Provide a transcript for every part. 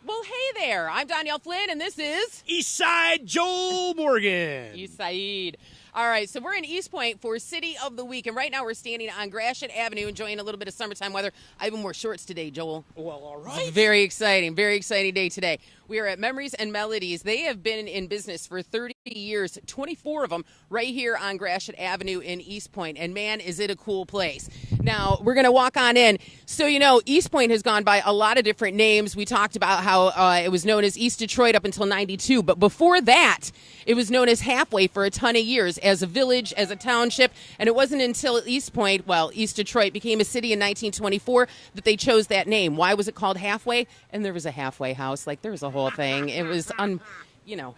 Well, hey there. I'm Danielle Flynn, and this is Eastside Joel Morgan. Eastside. All right, so we're in Eastpointe for City of the Week, and right now we're standing on Gratiot Avenue enjoying a little bit of summertime weather. I even wore shorts today, Joel. Well, all right. Very exciting day today. We are at Memories and Melodies. They have been in business for 30 years, 24 of them right here on Gratiot Avenue in Eastpointe, and man, is it a cool place. Now, we're going to walk on in. So, you know, Eastpointe has gone by a lot of different names. We talked about how it was known as East Detroit up until 92, but before that, it was known as Halfway for a ton of years, as a village, as a township, and it wasn't until Eastpointe, East Detroit became a city in 1924 that they chose that name. Why was it called Halfway? And there was a halfway house. Like, there was a whole thing. It was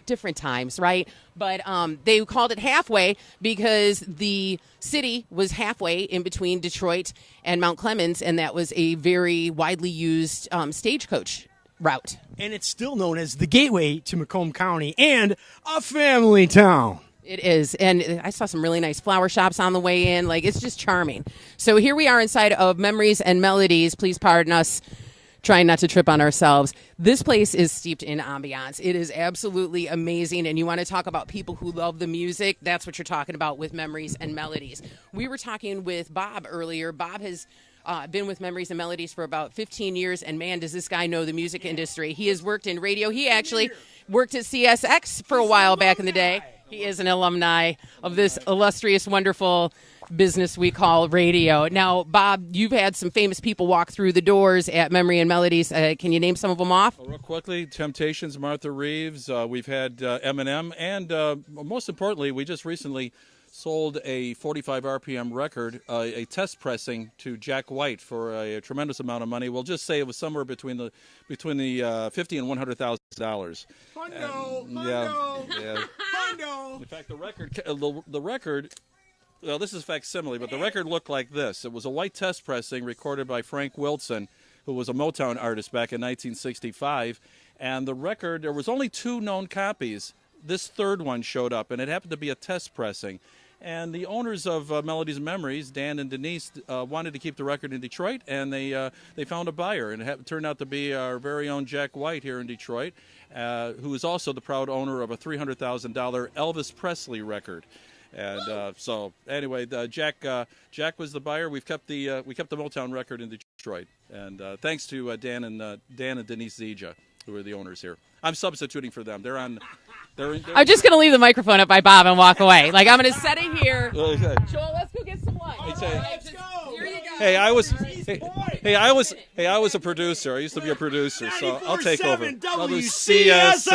different times, right? But they called it Halfway because the city was halfway in between Detroit and Mount Clemens, and that was a very widely used stagecoach route. And it's still known as the gateway to Macomb County and a family town. It is, and I saw some really nice flower shops on the way in. Like, it's just charming. So here we are inside of Memories and Melodies. Please pardon us trying not to trip on ourselves. This place is steeped in ambiance. It is absolutely amazing, and you want to talk about people who love the music, that's what you're talking about with Memories and Melodies. We were talking with Bob earlier. Bob has been with Memories and Melodies for about 15 years, and man, does this guy know the music industry. He has worked in radio. He actually worked at CSX for a while back in the day. He is an alumni of this illustrious, wonderful business we call radio. Now, Bob, you've had some famous people walk through the doors at Memory and Melodies. Can you name some of them off? Well, real quickly, Temptations, Martha Reeves. We've had Eminem. And most importantly, we just recently sold a 45 RPM record, a test pressing to Jack White for a tremendous amount of money. We'll just say it was somewhere between the $50,000 and $100,000. Hundo. In fact, the record. Well, this is facsimile, but the record looked like this. It was a white test pressing recorded by Frank Wilson, who was a Motown artist back in 1965. And the record, there was only 2 known copies. This third one showed up, and it happened to be a test pressing. And the owners of Melodies and Memories, Dan and Denise, wanted to keep the record in Detroit, and they found a buyer. And it turned out to be our very own Jack White here in Detroit, who is also the proud owner of a $300,000 Elvis Presley record. And so, anyway, Jack was the buyer. We kept the Motown record in Detroit, and thanks to Dan and Denise Zija, who are the owners here. I'm substituting for them. I'm just going to leave the microphone up by Bob and walk away. Like, I'm going to set it here. Okay. Joel, let's go get some lunch. Let's go. Here you go. Hey, I was a producer. I used to be a producer, so I'll take over. WCSX.